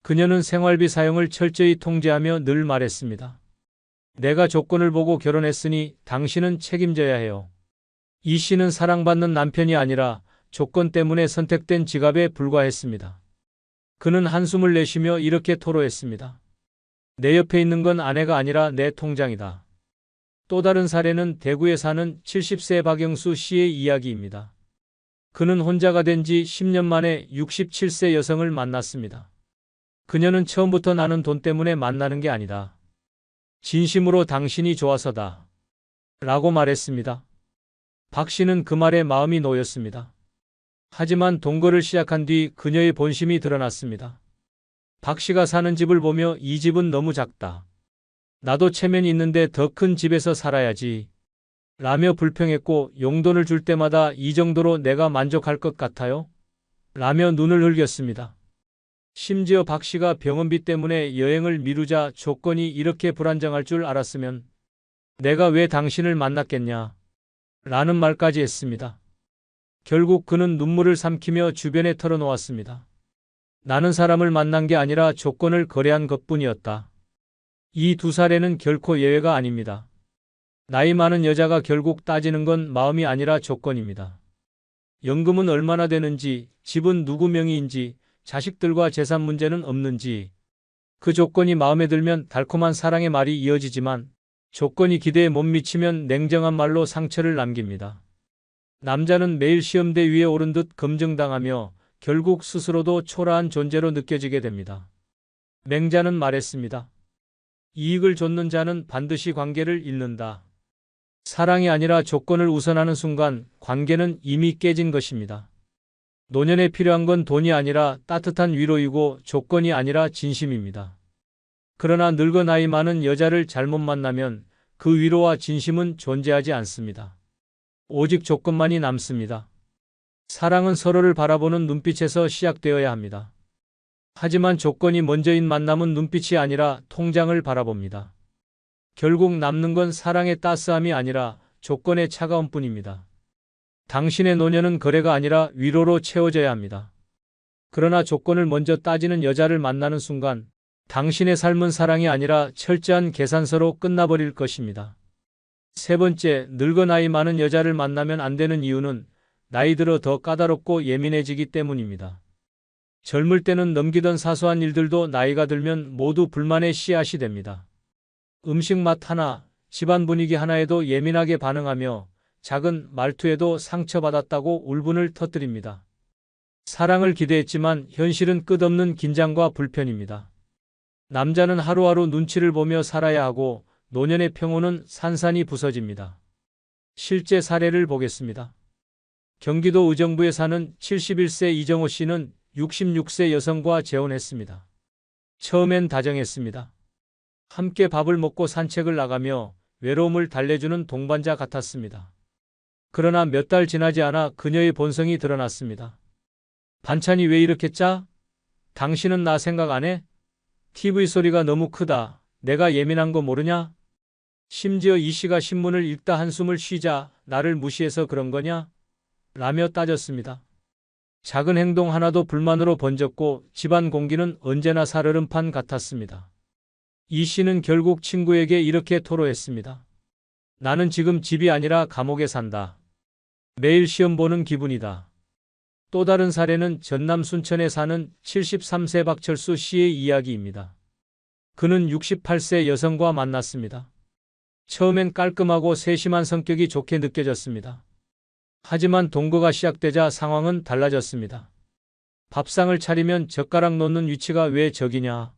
그녀는 생활비 사용을 철저히 통제하며 늘 말했습니다. 내가 조건을 보고 결혼했으니 당신은 책임져야 해요. 이 씨는 사랑받는 남편이 아니라 조건 때문에 선택된 지갑에 불과했습니다. 그는 한숨을 내쉬며 이렇게 토로했습니다. 내 옆에 있는 건 아내가 아니라 내 통장이다. 또 다른 사례는 대구에 사는 70세 박영수 씨의 이야기입니다. 그는 혼자가 된 지 10년 만에 67세 여성을 만났습니다. 그녀는 처음부터 나는 돈 때문에 만나는 게 아니다. 진심으로 당신이 좋아서다. 라고 말했습니다. 박 씨는 그 말에 마음이 놓였습니다. 하지만 동거를 시작한 뒤 그녀의 본심이 드러났습니다. 박 씨가 사는 집을 보며 이 집은 너무 작다. 나도 체면이 있는데 더 큰 집에서 살아야지. 라며 불평했고 용돈을 줄 때마다 이 정도로 내가 만족할 것 같아요? 라며 눈을 흘겼습니다. 심지어 박 씨가 병원비 때문에 여행을 미루자 조건이 이렇게 불안정할 줄 알았으면 내가 왜 당신을 만났겠냐? 라는 말까지 했습니다. 결국 그는 눈물을 삼키며 주변에 털어놓았습니다. 나는 사람을 만난 게 아니라 조건을 거래한 것뿐이었다. 이 두 사례는 결코 예외가 아닙니다. 나이 많은 여자가 결국 따지는 건 마음이 아니라 조건입니다. 연금은 얼마나 되는지, 집은 누구 명의인지, 자식들과 재산 문제는 없는지, 그 조건이 마음에 들면 달콤한 사랑의 말이 이어지지만 조건이 기대에 못 미치면 냉정한 말로 상처를 남깁니다. 남자는 매일 시험대 위에 오른 듯 검증당하며 결국 스스로도 초라한 존재로 느껴지게 됩니다. 맹자는 말했습니다. 이익을 좇는 자는 반드시 관계를 잃는다. 사랑이 아니라 조건을 우선하는 순간 관계는 이미 깨진 것입니다. 노년에 필요한 건 돈이 아니라 따뜻한 위로이고 조건이 아니라 진심입니다. 그러나 늙어 나이 많은 여자를 잘못 만나면 그 위로와 진심은 존재하지 않습니다. 오직 조건만이 남습니다. 사랑은 서로를 바라보는 눈빛에서 시작되어야 합니다. 하지만 조건이 먼저인 만남은 눈빛이 아니라 통장을 바라봅니다. 결국 남는 건 사랑의 따스함이 아니라 조건의 차가움뿐입니다. 당신의 노년은 거래가 아니라 위로로 채워져야 합니다. 그러나 조건을 먼저 따지는 여자를 만나는 순간 당신의 삶은 사랑이 아니라 철저한 계산서로 끝나버릴 것입니다. 세 번째, 늙어 나이 많은 여자를 만나면 안 되는 이유는 나이 들어 더 까다롭고 예민해지기 때문입니다. 젊을 때는 넘기던 사소한 일들도 나이가 들면 모두 불만의 씨앗이 됩니다. 음식 맛 하나, 집안 분위기 하나에도 예민하게 반응하며 작은 말투에도 상처받았다고 울분을 터뜨립니다. 사랑을 기대했지만 현실은 끝없는 긴장과 불편입니다. 남자는 하루하루 눈치를 보며 살아야 하고 노년의 평온은 산산이 부서집니다. 실제 사례를 보겠습니다. 경기도 의정부에 사는 71세 이정호 씨는 66세 여성과 재혼했습니다. 처음엔 다정했습니다. 함께 밥을 먹고 산책을 나가며 외로움을 달래주는 동반자 같았습니다. 그러나 몇 달 지나지 않아 그녀의 본성이 드러났습니다. 반찬이 왜 이렇게 짜? 당신은 나 생각 안 해? TV 소리가 너무 크다. 내가 예민한 거 모르냐? 심지어 이 씨가 신문을 읽다 한숨을 쉬자 나를 무시해서 그런 거냐? 라며 따졌습니다. 작은 행동 하나도 불만으로 번졌고 집안 공기는 언제나 살얼음판 같았습니다. 이 씨는 결국 친구에게 이렇게 토로했습니다. 나는 지금 집이 아니라 감옥에 산다. 매일 시험 보는 기분이다. 또 다른 사례는 전남 순천에 사는 73세 박철수 씨의 이야기입니다. 그는 68세 여성과 만났습니다. 처음엔 깔끔하고 세심한 성격이 좋게 느껴졌습니다. 하지만 동거가 시작되자 상황은 달라졌습니다. 밥상을 차리면 젓가락 놓는 위치가 왜 저기냐?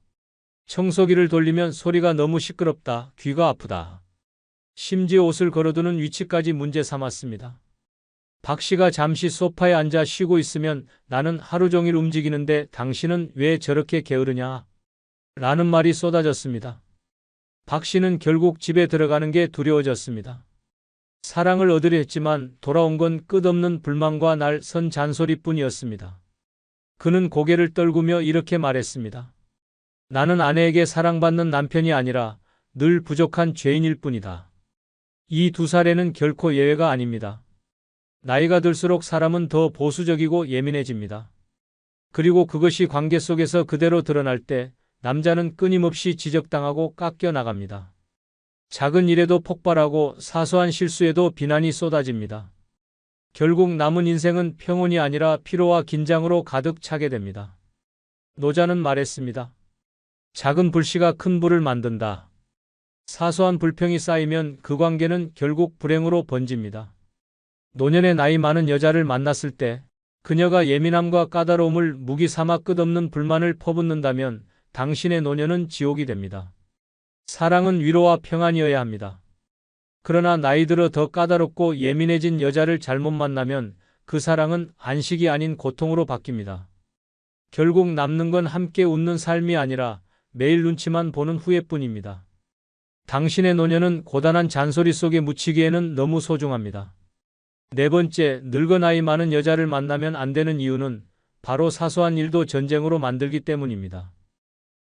청소기를 돌리면 소리가 너무 시끄럽다. 귀가 아프다. 심지어 옷을 걸어두는 위치까지 문제 삼았습니다. 박 씨가 잠시 소파에 앉아 쉬고 있으면 나는 하루 종일 움직이는데 당신은 왜 저렇게 게으르냐? 라는 말이 쏟아졌습니다. 박 씨는 결국 집에 들어가는 게 두려워졌습니다. 사랑을 얻으려 했지만 돌아온 건 끝없는 불만과 날 선 잔소리뿐이었습니다. 그는 고개를 떨구며 이렇게 말했습니다. 나는 아내에게 사랑받는 남편이 아니라 늘 부족한 죄인일 뿐이다. 이 두 사례는 결코 예외가 아닙니다. 나이가 들수록 사람은 더 보수적이고 예민해집니다. 그리고 그것이 관계 속에서 그대로 드러날 때 남자는 끊임없이 지적당하고 깎여 나갑니다. 작은 일에도 폭발하고 사소한 실수에도 비난이 쏟아집니다. 결국 남은 인생은 평온이 아니라 피로와 긴장으로 가득 차게 됩니다. 노자는 말했습니다. 작은 불씨가 큰 불을 만든다. 사소한 불평이 쌓이면 그 관계는 결국 불행으로 번집니다. 노년의 나이 많은 여자를 만났을 때 그녀가 예민함과 까다로움을 무기 삼아 끝없는 불만을 퍼붓는다면 당신의 노년은 지옥이 됩니다. 사랑은 위로와 평안이어야 합니다. 그러나 나이 들어 더 까다롭고 예민해진 여자를 잘못 만나면 그 사랑은 안식이 아닌 고통으로 바뀝니다. 결국 남는 건 함께 웃는 삶이 아니라 매일 눈치만 보는 후회뿐입니다. 당신의 노년은 고단한 잔소리 속에 묻히기에는 너무 소중합니다. 네 번째, 늙어 나이 많은 여자를 만나면 안 되는 이유는 바로 사소한 일도 전쟁으로 만들기 때문입니다.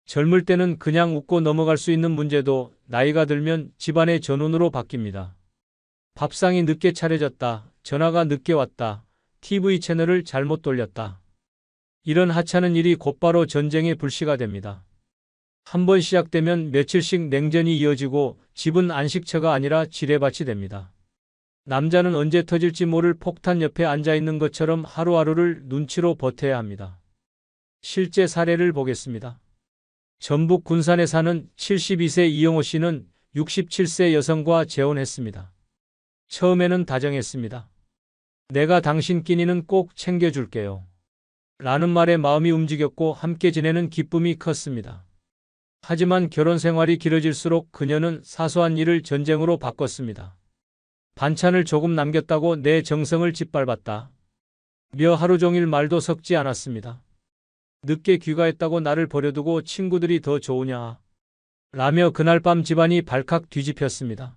젊을 때는 그냥 웃고 넘어갈 수 있는 문제도 나이가 들면 집안의 전운으로 바뀝니다. 밥상이 늦게 차려졌다. 전화가 늦게 왔다. TV 채널을 잘못 돌렸다. 이런 하찮은 일이 곧바로 전쟁의 불씨가 됩니다. 한번 시작되면 며칠씩 냉전이 이어지고 집은 안식처가 아니라 지뢰밭이 됩니다. 남자는 언제 터질지 모를 폭탄 옆에 앉아 있는 것처럼 하루하루를 눈치로 버텨야 합니다. 실제 사례를 보겠습니다. 전북 군산에 사는 72세 이영호 씨는 67세 여성과 재혼했습니다. 처음에는 다정했습니다. 내가 당신 끼니는 꼭 챙겨줄게요. 라는 말에 마음이 움직였고 함께 지내는 기쁨이 컸습니다. 하지만 결혼 생활이 길어질수록 그녀는 사소한 일을 전쟁으로 바꿨습니다. 반찬을 조금 남겼다고 내 정성을 짓밟았다. 며 하루 종일 말도 섞지 않았습니다. 늦게 귀가했다고 나를 버려두고 친구들이 더 좋으냐? 라며 그날 밤 집안이 발칵 뒤집혔습니다.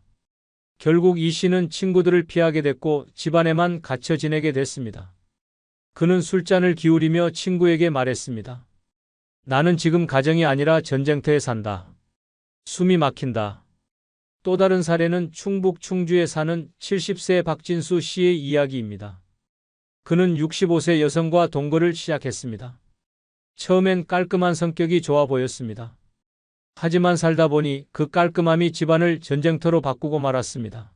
결국 이 씨는 친구들을 피하게 됐고 집안에만 갇혀 지내게 됐습니다. 그는 술잔을 기울이며 친구에게 말했습니다. 나는 지금 가정이 아니라 전쟁터에 산다. 숨이 막힌다. 또 다른 사례는 충북 충주에 사는 70세 박진수 씨의 이야기입니다. 그는 65세 여성과 동거를 시작했습니다. 처음엔 깔끔한 성격이 좋아 보였습니다. 하지만 살다 보니 그 깔끔함이 집안을 전쟁터로 바꾸고 말았습니다.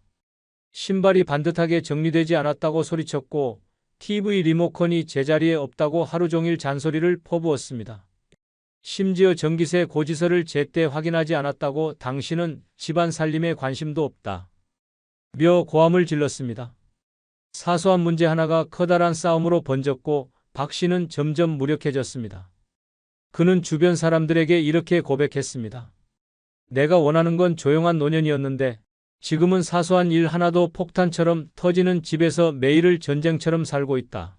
신발이 반듯하게 정리되지 않았다고 소리쳤고 TV 리모컨이 제자리에 없다고 하루 종일 잔소리를 퍼부었습니다. 심지어 전기세 고지서를 제때 확인하지 않았다고 당신은 집안 살림에 관심도 없다. 며 고함을 질렀습니다. 사소한 문제 하나가 커다란 싸움으로 번졌고 박 씨는 점점 무력해졌습니다. 그는 주변 사람들에게 이렇게 고백했습니다. 내가 원하는 건 조용한 노년이었는데 지금은 사소한 일 하나도 폭탄처럼 터지는 집에서 매일을 전쟁처럼 살고 있다.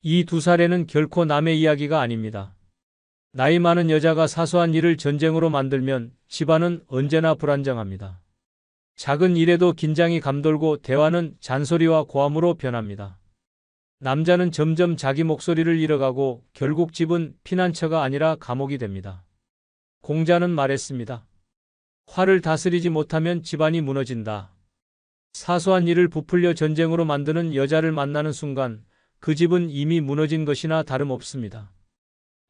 이 두 사례는 결코 남의 이야기가 아닙니다. 나이 많은 여자가 사소한 일을 전쟁으로 만들면 집안은 언제나 불안정합니다. 작은 일에도 긴장이 감돌고 대화는 잔소리와 고함으로 변합니다. 남자는 점점 자기 목소리를 잃어가고 결국 집은 피난처가 아니라 감옥이 됩니다. 공자는 말했습니다. 화를 다스리지 못하면 집안이 무너진다. 사소한 일을 부풀려 전쟁으로 만드는 여자를 만나는 순간 그 집은 이미 무너진 것이나 다름없습니다.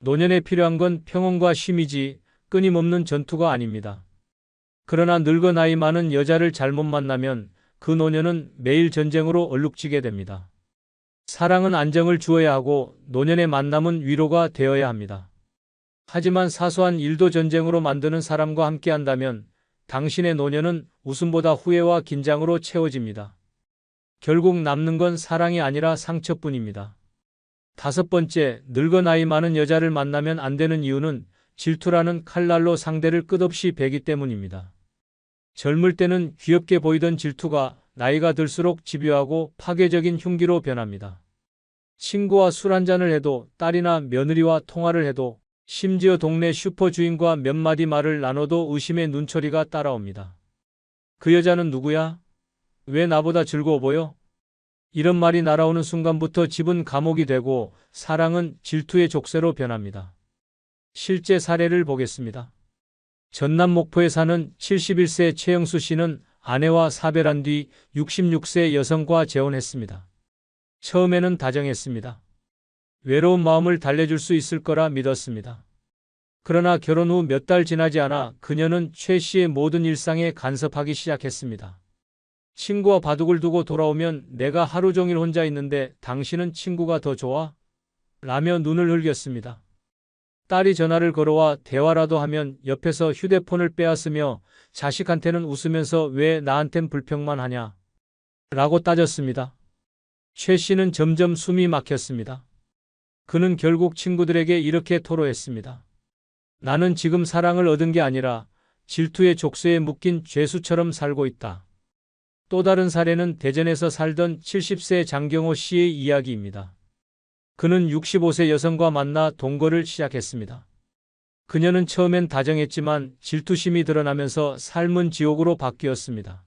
노년에 필요한 건 평온과 쉼이지 끊임없는 전투가 아닙니다. 그러나 늙어 나이 많은 여자를 잘못 만나면 그 노년은 매일 전쟁으로 얼룩지게 됩니다. 사랑은 안정을 주어야 하고 노년의 만남은 위로가 되어야 합니다. 하지만 사소한 일도 전쟁으로 만드는 사람과 함께한다면 당신의 노년은 웃음보다 후회와 긴장으로 채워집니다. 결국 남는 건 사랑이 아니라 상처뿐입니다. 5번째, 늙어 나이 많은 여자를 만나면 안 되는 이유는 질투라는 칼날로 상대를 끝없이 베기 때문입니다. 젊을 때는 귀엽게 보이던 질투가 나이가 들수록 집요하고 파괴적인 흉기로 변합니다. 친구와 술 한잔을 해도, 딸이나 며느리와 통화를 해도, 심지어 동네 슈퍼주인과 몇 마디 말을 나눠도 의심의 눈초리가 따라옵니다. 그 여자는 누구야? 왜 나보다 즐거워 보여? 이런 말이 날아오는 순간부터 집은 감옥이 되고 사랑은 질투의 족쇄로 변합니다. 실제 사례를 보겠습니다. 전남 목포에 사는 71세 최영수 씨는 아내와 사별한 뒤 66세 여성과 재혼했습니다. 처음에는 다정했습니다. 외로운 마음을 달래줄 수 있을 거라 믿었습니다. 그러나 결혼 후 몇 달 지나지 않아 그녀는 최 씨의 모든 일상에 간섭하기 시작했습니다. 친구와 바둑을 두고 돌아오면 내가 하루 종일 혼자 있는데 당신은 친구가 더 좋아? 라며 눈을 흘겼습니다. 딸이 전화를 걸어와 대화라도 하면 옆에서 휴대폰을 빼앗으며 자식한테는 웃으면서 왜 나한텐 불평만 하냐? 라고 따졌습니다. 최 씨는 점점 숨이 막혔습니다. 그는 결국 친구들에게 이렇게 토로했습니다. 나는 지금 사랑을 얻은 게 아니라 질투의 족쇄에 묶인 죄수처럼 살고 있다. 또 다른 사례는 대전에서 살던 70세 장경호 씨의 이야기입니다. 그는 65세 여성과 만나 동거를 시작했습니다. 그녀는 처음엔 다정했지만 질투심이 드러나면서 삶은 지옥으로 바뀌었습니다.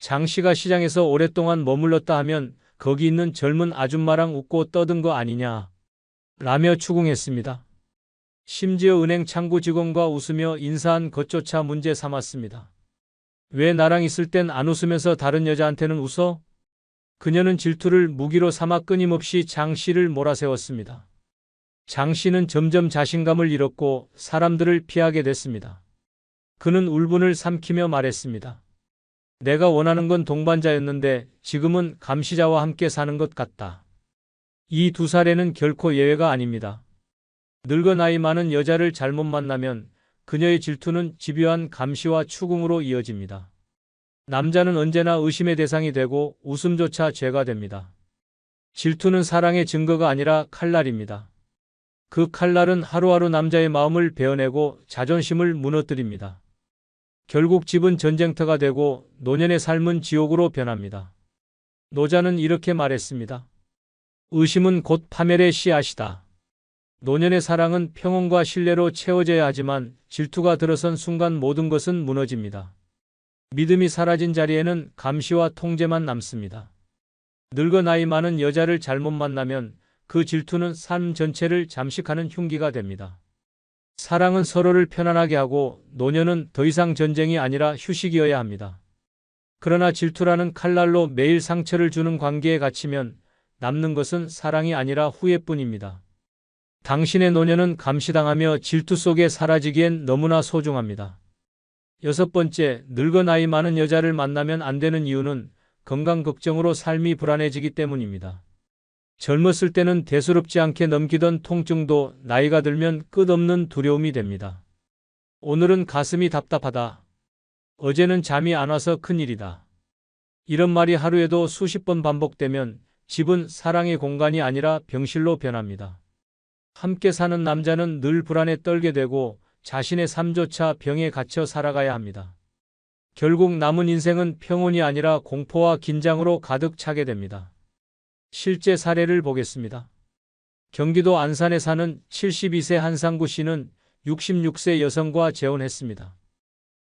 장 씨가 시장에서 오랫동안 머물렀다 하면 거기 있는 젊은 아줌마랑 웃고 떠든 거 아니냐 라며 추궁했습니다. 심지어 은행 창구 직원과 웃으며 인사한 것조차 문제 삼았습니다. 왜 나랑 있을 땐 안 웃으면서 다른 여자한테는 웃어? 그녀는 질투를 무기로 삼아 끊임없이 장 씨를 몰아세웠습니다. 장 씨는 점점 자신감을 잃었고 사람들을 피하게 됐습니다. 그는 울분을 삼키며 말했습니다. 내가 원하는 건 동반자였는데 지금은 감시자와 함께 사는 것 같다. 이 두 사례는 결코 예외가 아닙니다. 늙어 나이 많은 여자를 잘못 만나면 그녀의 질투는 집요한 감시와 추궁으로 이어집니다. 남자는 언제나 의심의 대상이 되고 웃음조차 죄가 됩니다. 질투는 사랑의 증거가 아니라 칼날입니다. 그 칼날은 하루하루 남자의 마음을 베어내고 자존심을 무너뜨립니다. 결국 집은 전쟁터가 되고 노년의 삶은 지옥으로 변합니다. 노자는 이렇게 말했습니다. 의심은 곧 파멸의 씨앗이다. 노년의 사랑은 평온과 신뢰로 채워져야 하지만 질투가 들어선 순간 모든 것은 무너집니다. 믿음이 사라진 자리에는 감시와 통제만 남습니다. 늙어 나이 많은 여자를 잘못 만나면 그 질투는 삶 전체를 잠식하는 흉기가 됩니다. 사랑은 서로를 편안하게 하고 노년은 더 이상 전쟁이 아니라 휴식이어야 합니다. 그러나 질투라는 칼날로 매일 상처를 주는 관계에 갇히면 남는 것은 사랑이 아니라 후회뿐입니다. 당신의 노년은 감시당하며 질투 속에 사라지기엔 너무나 소중합니다. 6번째, 늙어 나이 많은 여자를 만나면 안 되는 이유는 건강 걱정으로 삶이 불안해지기 때문입니다. 젊었을 때는 대수롭지 않게 넘기던 통증도 나이가 들면 끝없는 두려움이 됩니다. 오늘은 가슴이 답답하다. 어제는 잠이 안 와서 큰일이다. 이런 말이 하루에도 수십 번 반복되면 집은 사랑의 공간이 아니라 병실로 변합니다. 함께 사는 남자는 늘 불안에 떨게 되고 자신의 삶조차 병에 갇혀 살아가야 합니다. 결국 남은 인생은 평온이 아니라 공포와 긴장으로 가득 차게 됩니다. 실제 사례를 보겠습니다. 경기도 안산에 사는 72세 한상구 씨는 66세 여성과 재혼했습니다.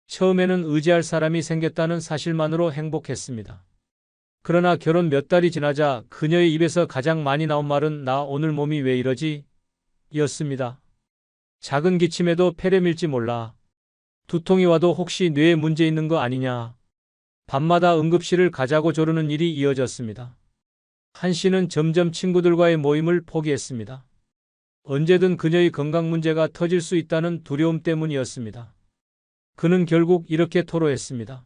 처음에는 의지할 사람이 생겼다는 사실만으로 행복했습니다. 그러나 결혼 몇 달이 지나자 그녀의 입에서 가장 많이 나온 말은 "나 오늘 몸이 왜 이러지?" 였습니다. 작은 기침에도 폐렴 밀지 몰라. 두통이 와도 혹시 뇌에 문제 있는 거 아니냐. 밤마다 응급실을 가자고 조르는 일이 이어졌습니다. 한 씨는 점점 친구들과의 모임을 포기했습니다. 언제든 그녀의 건강 문제가 터질 수 있다는 두려움 때문이었습니다. 그는 결국 이렇게 토로했습니다.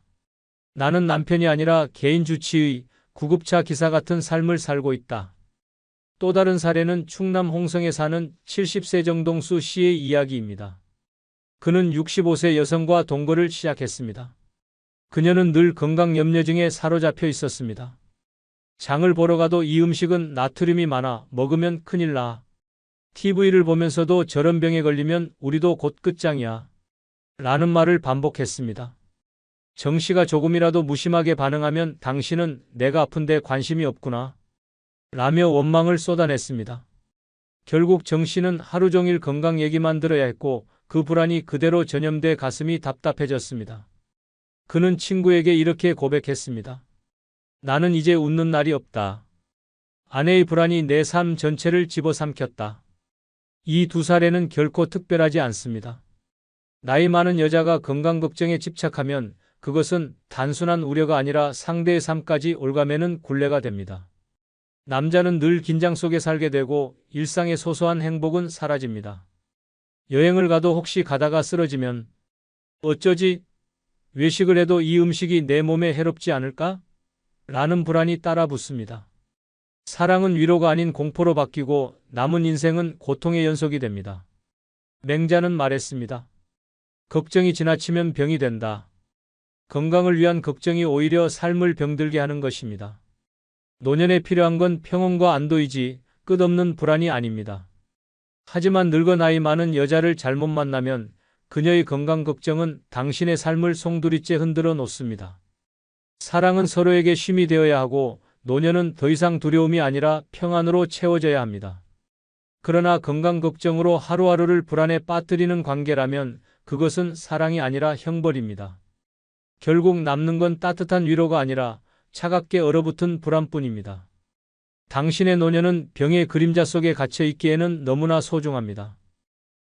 나는 남편이 아니라 개인 주치의 구급차 기사 같은 삶을 살고 있다. 또 다른 사례는 충남 홍성에 사는 70세 정동수 씨의 이야기입니다. 그는 65세 여성과 동거를 시작했습니다. 그녀는 늘 건강 염려증에 사로잡혀 있었습니다. 장을 보러 가도 "이 음식은 나트륨이 많아. 먹으면 큰일 나. TV를 보면서도 저런 병에 걸리면 우리도 곧 끝장이야." 라는 말을 반복했습니다. 정 씨가 조금이라도 무심하게 반응하면 "당신은 내가 아픈데 관심이 없구나." 라며 원망을 쏟아냈습니다. 결국 정 씨는 하루 종일 건강 얘기만 들어야 했고 그 불안이 그대로 전염돼 가슴이 답답해졌습니다. 그는 친구에게 이렇게 고백했습니다. "나는 이제 웃는 날이 없다. 아내의 불안이 내 삶 전체를 집어삼켰다." 이 두 사례는 결코 특별하지 않습니다. 나이 많은 여자가 건강 걱정에 집착하면 그것은 단순한 우려가 아니라 상대의 삶까지 올가매는 굴레가 됩니다. 남자는 늘 긴장 속에 살게 되고 일상의 소소한 행복은 사라집니다. 여행을 가도 혹시 가다가 쓰러지면 "어쩌지? 외식을 해도 이 음식이 내 몸에 해롭지 않을까?" 라는 불안이 따라 붙습니다. 사랑은 위로가 아닌 공포로 바뀌고 남은 인생은 고통의 연속이 됩니다. 맹자는 말했습니다. 걱정이 지나치면 병이 된다. 건강을 위한 걱정이 오히려 삶을 병들게 하는 것입니다. 노년에 필요한 건 평온과 안도이지 끝없는 불안이 아닙니다. 하지만 늙어 나이 많은 여자를 잘못 만나면 그녀의 건강 걱정은 당신의 삶을 송두리째 흔들어 놓습니다. 사랑은 서로에게 쉼이 되어야 하고 노년은 더 이상 두려움이 아니라 평안으로 채워져야 합니다. 그러나 건강 걱정으로 하루하루를 불안에 빠뜨리는 관계라면 그것은 사랑이 아니라 형벌입니다. 결국 남는 건 따뜻한 위로가 아니라 차갑게 얼어붙은 불안뿐입니다. 당신의 노년은 병의 그림자 속에 갇혀 있기에는 너무나 소중합니다.